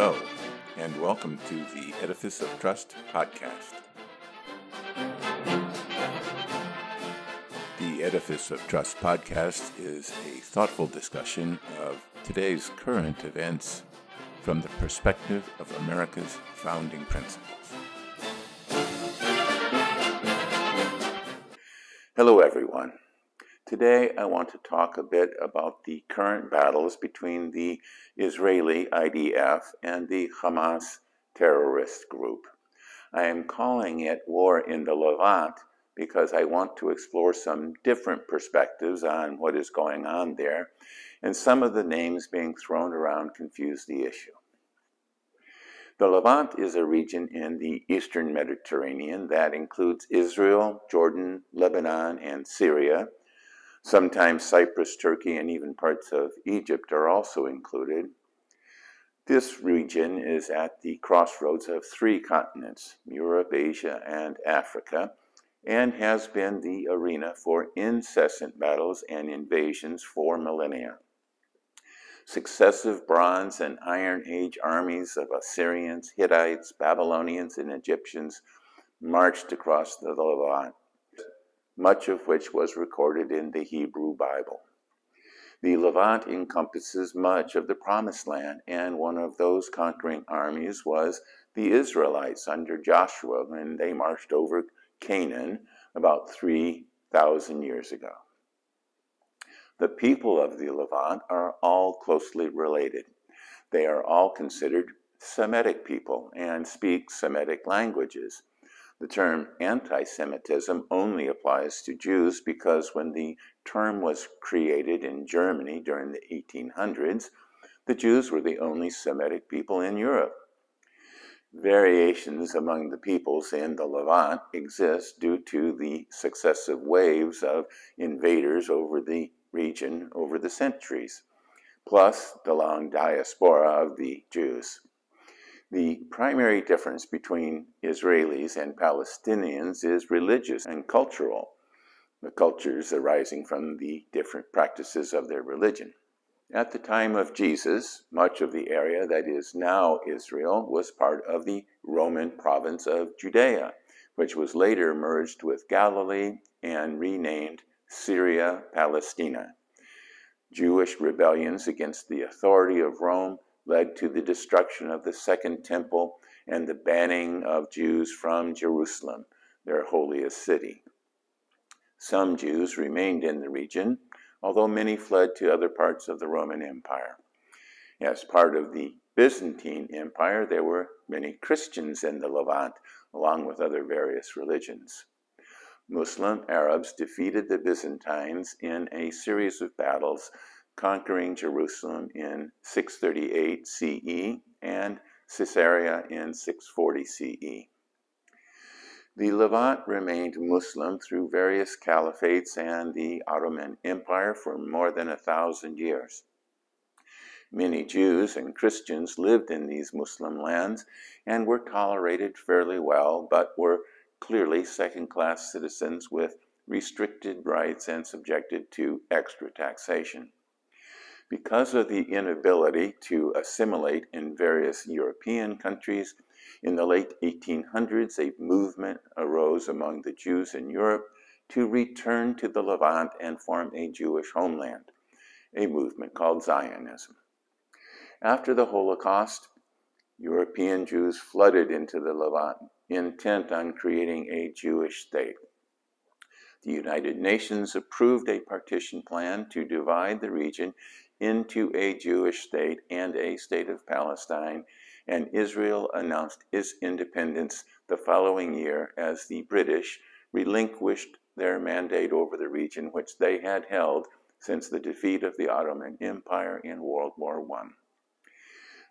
Hello, and welcome to the Edifice of Trust podcast. The Edifice of Trust podcast is a thoughtful discussion of today's current events from the perspective of America's founding principles. Hello, everyone. Today, I want to talk a bit about the current battles between the Israeli IDF and the Hamas terrorist group. I am calling it War in the Levant because I want to explore some different perspectives on what is going on there, and some of the names being thrown around confuse the issue. The Levant is a region in the eastern Mediterranean that includes Israel, Jordan, Lebanon, and Syria. Sometimes Cyprus, Turkey, and even parts of Egypt are also included. This region is at the crossroads of three continents, Europe, Asia, and Africa, and has been the arena for incessant battles and invasions for millennia. Successive Bronze and Iron Age armies of Assyrians, Hittites, Babylonians, and Egyptians marched across the Levant, much of which was recorded in the Hebrew Bible. The Levant encompasses much of the Promised Land, and one of those conquering armies was the Israelites under Joshua when they marched over Canaan about 3,000 years ago. The people of the Levant are all closely related. They are all considered Semitic people and speak Semitic languages. The term anti-Semitism only applies to Jews because when the term was created in Germany during the 1800s, the Jews were the only Semitic people in Europe. Variations among the peoples in the Levant exist due to the successive waves of invaders over the region over the centuries, plus the long diaspora of the Jews. The primary difference between Israelis and Palestinians is religious and cultural, the cultures arising from the different practices of their religion. At the time of Jesus, much of the area that is now Israel was part of the Roman province of Judea, which was later merged with Galilee and renamed Syria Palestina. Jewish rebellions against the authority of Rome led to the destruction of the Second Temple and the banning of Jews from Jerusalem, their holiest city. Some Jews remained in the region, although many fled to other parts of the Roman Empire. As part of the Byzantine Empire, there were many Christians in the Levant, along with other various religions. Muslim Arabs defeated the Byzantines in a series of battles, conquering Jerusalem in 638 CE and Caesarea in 640 CE. The Levant remained Muslim through various caliphates and the Ottoman Empire for more than 1,000 years. Many Jews and Christians lived in these Muslim lands and were tolerated fairly well, but were clearly second-class citizens with restricted rights and subjected to extra taxation. Because of the inability to assimilate in various European countries, in the late 1800s, a movement arose among the Jews in Europe to return to the Levant and form a Jewish homeland, a movement called Zionism. After the Holocaust, European Jews flooded into the Levant, intent on creating a Jewish state. The United Nations approved a partition plan to divide the region into a Jewish state and a state of Palestine, and Israel announced its independence the following year as the British relinquished their mandate over the region, which they had held since the defeat of the Ottoman Empire in World War I.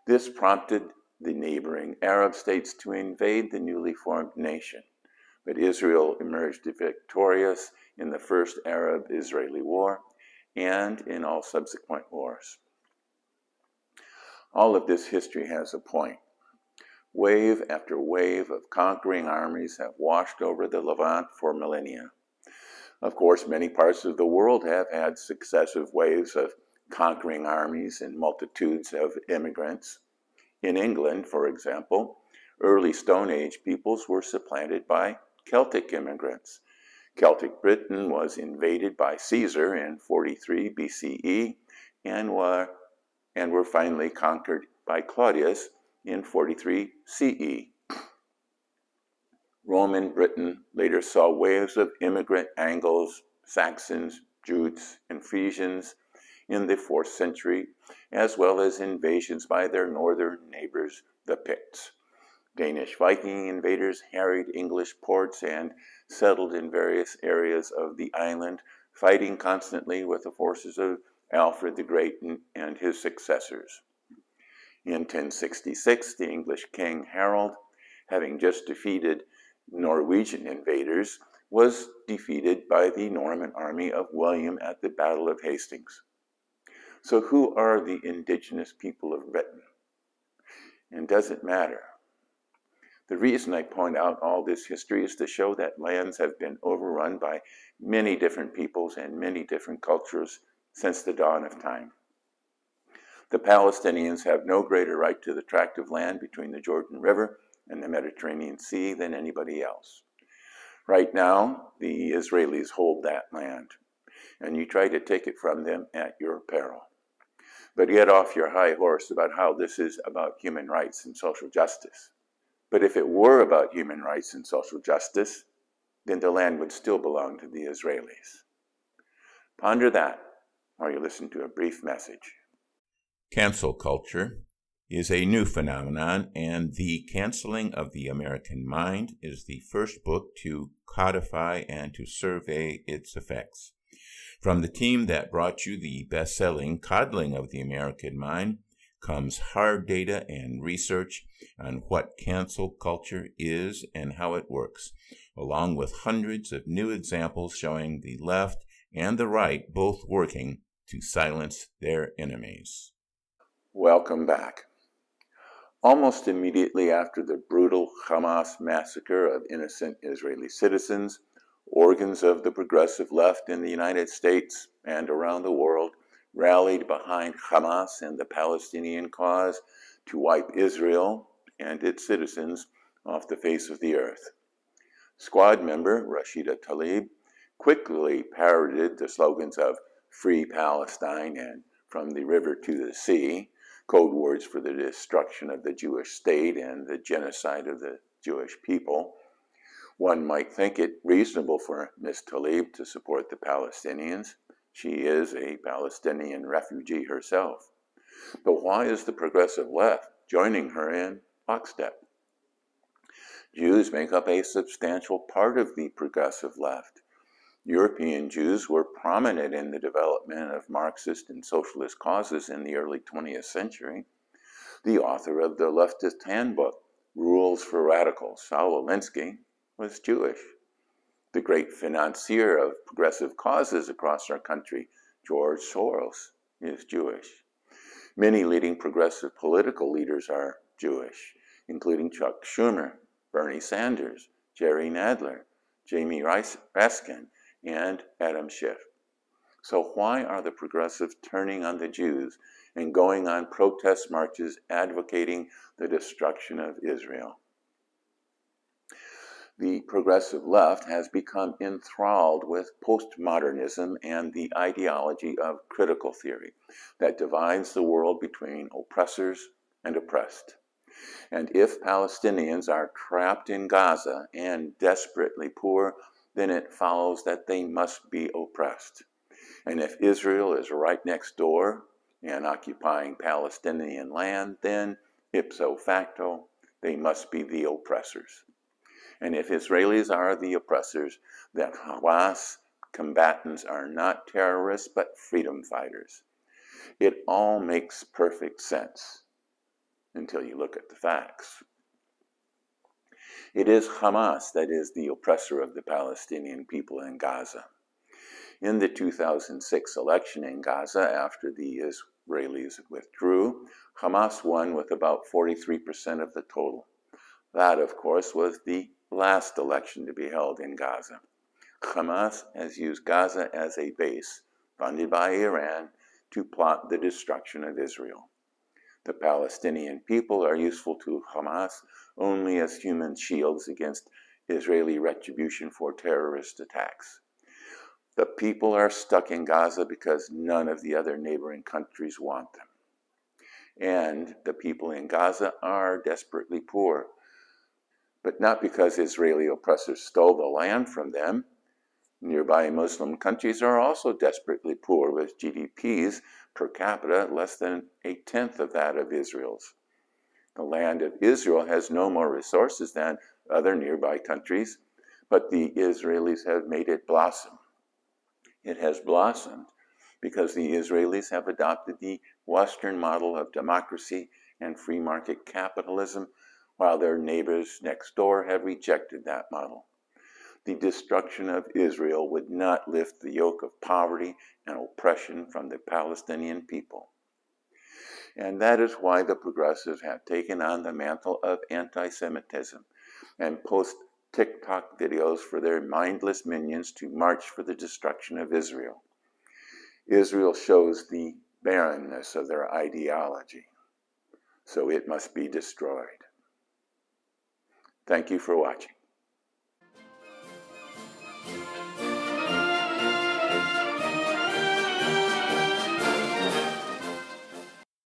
This prompted the neighboring Arab states to invade the newly formed nation, but Israel emerged victorious in the First Arab-Israeli War and in all subsequent wars. All of this history has a point. Wave after wave of conquering armies have washed over the Levant for millennia. Of course, many parts of the world have had successive waves of conquering armies and multitudes of immigrants. In England, for example, early Stone Age peoples were supplanted by Celtic immigrants. Celtic Britain was invaded by Caesar in 43 BCE and were finally conquered by Claudius in 43 CE. Roman Britain later saw waves of immigrant Angles, Saxons, Jutes, and Frisians in the 4th century, as well as invasions by their northern neighbors, the Picts. Danish Viking invaders harried English ports and settled in various areas of the island, fighting constantly with the forces of Alfred the Great and his successors. In 1066, the English king Harold, having just defeated Norwegian invaders, was defeated by the Norman army of William at the Battle of Hastings. So who are the indigenous people of Britain? And does it matter? The reason I point out all this history is to show that lands have been overrun by many different peoples and many different cultures since the dawn of time. The Palestinians have no greater right to the tract of land between the Jordan River and the Mediterranean Sea than anybody else. Right now, the Israelis hold that land, and you try to take it from them at your peril. But get off your high horse about how this is about human rights and social justice. But if it were about human rights and social justice, then the land would still belong to the Israelis. Ponder that while you listen to a brief message. Cancel culture is a new phenomenon, and The Canceling of the American Mind is the first book to codify and to survey its effects. From the team that brought you the best-selling Coddling of the American Mind comes hard data and research on what cancel culture is and how it works, along with hundreds of new examples showing the left and the right both working to silence their enemies. Welcome back. Almost immediately after the brutal Hamas massacre of innocent Israeli citizens, organs of the progressive left in the United States and around the world rallied behind Hamas and the Palestinian cause to wipe Israel and its citizens off the face of the earth. Squad member Rashida Tlaib quickly parroted the slogans of Free Palestine and From the River to the Sea, code words for the destruction of the Jewish state and the genocide of the Jewish people. One might think it reasonable for Ms. Tlaib to support the Palestinians. She is a Palestinian refugee herself. But why is the progressive left joining her in lockstep? Jews make up a substantial part of the progressive left. European Jews were prominent in the development of Marxist and socialist causes in the early 20th century. The author of the leftist handbook, Rules for Radicals, Saul Alinsky, was Jewish. The great financier of progressive causes across our country, George Soros, is Jewish. Many leading progressive political leaders are Jewish, including Chuck Schumer, Bernie Sanders, Jerry Nadler, Jamie Raskin, and Adam Schiff. So why are the progressives turning on the Jews and going on protest marches advocating the destruction of Israel? The progressive left has become enthralled with postmodernism and the ideology of critical theory that divides the world between oppressors and oppressed. And if Palestinians are trapped in Gaza and desperately poor, then it follows that they must be oppressed. And if Israel is right next door and occupying Palestinian land, then ipso facto, they must be the oppressors. And if Israelis are the oppressors, then Hamas combatants are not terrorists but freedom fighters. It all makes perfect sense until you look at the facts. It is Hamas that is the oppressor of the Palestinian people in Gaza. In the 2006 election in Gaza, after the Israelis withdrew, Hamas won with about 43% of the total. That, of course, was the last election to be held in Gaza. Hamas has used Gaza as a base, funded by Iran, to plot the destruction of Israel. The Palestinian people are useful to Hamas only as human shields against Israeli retribution for terrorist attacks. The people are stuck in Gaza because none of the other neighboring countries want them. And the people in Gaza are desperately poor, but not because Israeli oppressors stole the land from them. Nearby Muslim countries are also desperately poor, with GDPs per capita less than a tenth of that of Israel's. The land of Israel has no more resources than other nearby countries, but the Israelis have made it blossom. It has blossomed because the Israelis have adopted the Western model of democracy and free market capitalism, while their neighbors next door have rejected that model. The destruction of Israel would not lift the yoke of poverty and oppression from the Palestinian people. And that is why the progressives have taken on the mantle of anti-Semitism and post TikTok videos for their mindless minions to march for the destruction of Israel. Israel shows the barrenness of their ideology, so it must be destroyed. Thank you for watching.